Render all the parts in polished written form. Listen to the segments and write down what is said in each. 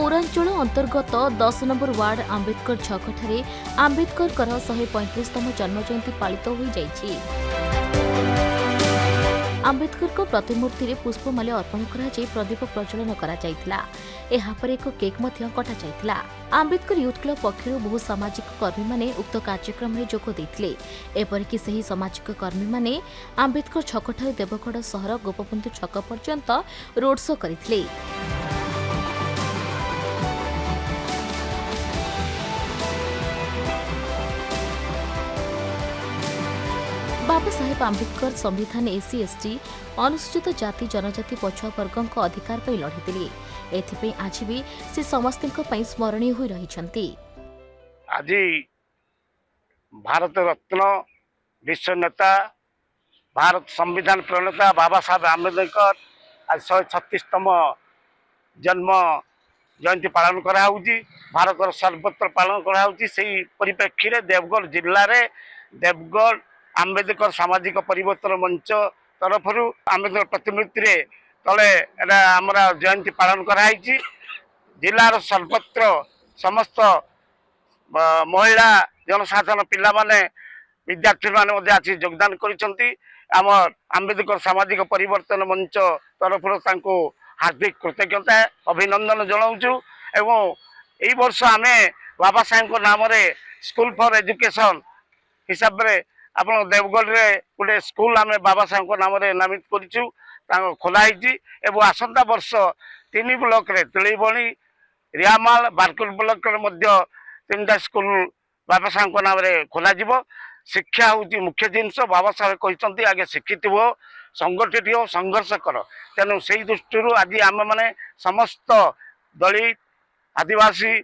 पौरांचल अंतर्गत 10 number ward Ambedkar छकठारे Ambedkar 135तम जन्म जयंती पालित हो जाइछि। आंबेडकर प्रतिमूर्ति रे पुष्पमाल्य अर्पण करा प्रदीप प्रज्वलन करा जायतिला। एहा पर एक केक मध्य कटा जायतिला। आंबेडकर यूथ क्लब पक्षरु बहु सामाजिक कर्मी माने उक्त कार्यक्रम रे जोग दैथिले। एपरिकि सही सामाजिक कर्मी माने आंबेडकर छकठारे देवगढ़ सहर गोपबंधु छक पर्यंत रोड शो करथिले। बाबा साहेब आंबेडकर संविधान एससी एसटी अनुसूचित जाति जनजाति पछुआ वर्गों अधिकार पर लड़ीते। एथिपई आज भी से समस्त स्मरणीय हो रही। आज भारत रत्न विश्व नेता भारत संविधान प्रणेता बाबा साहेब आंबेडकर आज 136तम जन्म जयंती पालन करा भारत सर्वत्र पालन करा परिप्रेक्षी में देवगढ़ जिले में देवगढ़ आंबेडकर सामाजिक परिवर्तन मंच तरफ आंबेडकर प्रतिमूर्ति रे तले आम जयंती पालन कराई। जिलार सर्वत्र समस्त महिला जनसाधारण पिला माने विद्यार्थी माने आज योगदान करिसेंती। आम आंबेडकर सामाजिक परिवर्तन मंच तरफ हार्दिक कृतज्ञता अभिनंदन जनाऊँ। एवं यही वर्ष आम बाबा साहेब नाम स्कूल फॉर एजुकेशन हिसाब से आप देवगढ़ रे गोटे स्कूल आम बाबा साहेब नाम नामित करूँ खोलाई। एवं आसंता वर्ष 3 ब्लॉक रे तिलीबणी रियामाल बारकुल ब्लॉक रे 3टा स्कूल बाबा साहेब नाम खोल। शिक्षा हूँ मुख्य जिनस। बाबा साहेब कहते आगे शिक्षित हो संगठित हो संघर्ष कर। तेणु से दृष्टि आज आम मैंने समस्त दलित आदिवासी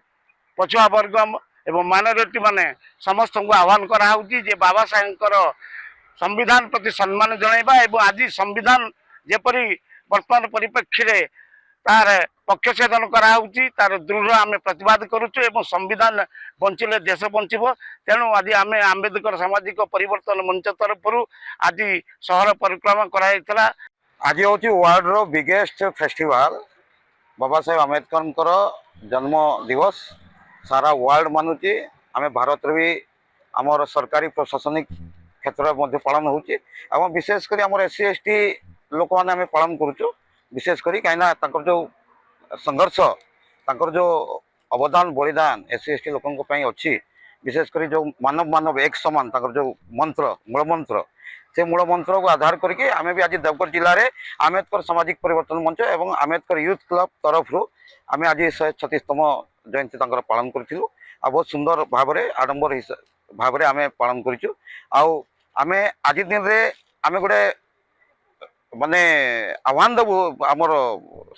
पछुआ वर्ग एवं माइनॉरिटी माने समस्त को आह्वान कराऊँ बाबा साहेब संविधान प्रति सम्मान जनाइबा। एवं आज संविधान जेपरी वर्तमान परिप्रेक्षी में तार पक्षछेदन कराऊँच तार दृढ़ आम प्रतिवाद करुचु। संविधान बंचिले देश बंचब। तेणु आज आम आंबेडकर सामाजिक परिवर्तन मंच तरफ आज सहर परिक्रमा कराइला। आज हूँ वर्ल्ड रो बिगेस्ट फेस्टिवल बाबा साहेब आंबेडकर जन्म दिवस सारा वर्ल्ड मानुची। आम भारत भी आमर सरकारी प्रशासनिक क्षेत्र में पालन हो विशेषकर आम एससी एसटी लोक मैंने पालन करुचु। विशेषकर कहीं जो संघर्ष जो अवदान बलिदान एससी एसटी लोक अच्छी विशेषकर जो मानव मानव एक समान जो मंत्र मूल मंत्र से मूल मंत्र को आधार करके आम भी आज देवगढ़ जिले में आंबेडकर सामाजिक परिवर्तन मंच एवं आंबेडकर यूथ क्लब तरफ आम आज 136तम जयंती पालन करूँ। आ बहुत सुंदर भाव आडंबर भाव आम पालन करूँ। आम आज दिन में आम गोटे माने आह्वान देवु आमर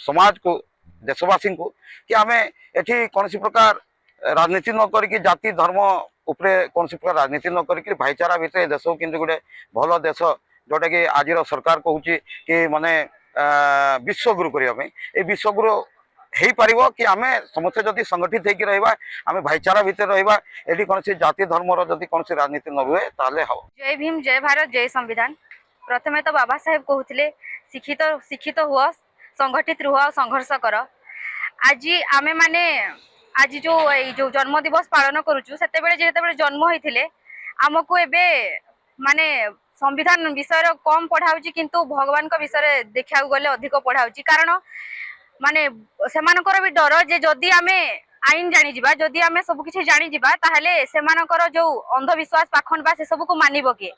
समाज को देशवासी को कि आम एठी कौन प्रकार राजनीति न करी जाति धर्म उपरे कौन प्रकार राजनीति न करी भाईचारा भितर देश कि गोटे भल देश जोटा कि आज सरकार कहूँ कि माने विश्वगुरु करने विश्वगुरु हो पार कि आम समस्त जदि संगठित होकर रहा आम भाईचारा भितर रहा ये कौन जाति धर्मर जदि कौन राजनीति न हुए ताले हम। जय भीम जय भारत जय संविधान। प्रथमे तो बाबा साहेब कहते शिक्षित शिक्षित हुआ संगठित रुह संघर्ष कर। आज आमे माने आज जो जन्म दिवस पालन करूचु से जन्म होते आमको एबे माने संविधान विषय कम पढ़ाऊँ किंतु भगवान का विषय देखा गले अधिक पढ़ाऊँ। कारण माने सेमानकर भी डर जे जदि आमे आईन जानी जिबा जदि आमे सब किछि जानी जिबा ताहले सेमानकर जो अंधविश्वास पाखन बा से सब को मानिबो के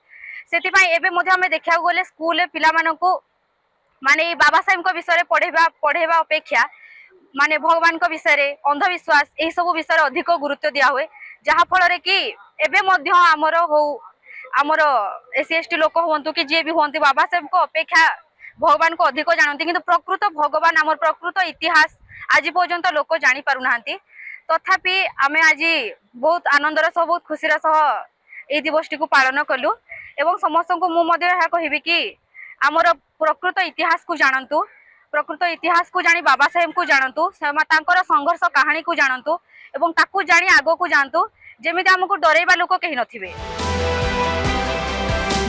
सेति पई एबे मध्ये आमे देखा गले स्कूल पिला मानको माने बाबा साहेब को विषय पढ़ेबा अपेक्षा माने भगवान को विषय अंधविश्वास यही सब विषय अधिक गुरुत्व दिया हुए। जहा फल कि एबे मध्ये आमर एससी एसटी लोक हुंतु कि जे भी हुंती बाबा साहेब को अपेक्षा भगवान को अधिक जानती किंतु प्रकृत भगवान आमर प्रकृत इतिहास आज पर्यंत लोक जानी पारु नाहंती। तथापि आमे आज बहुत आनंदर सह बहुत खुशीर सह ए दिवस को पालन कलु एवं समस्त को मु कहबी कि आमर प्रकृत इतिहास को जानतु प्रकृत इतिहास को जानी बाबा साहेब को जानतु संघर्ष कहानी को जानतु एवं ताकू जानी आगो को जानतु जेमिति हमको डरेबा लोक कहीं नथिबे।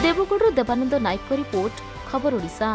देवगढ़ देवानंद नायक रिपोर्ट खबर ओडिशा।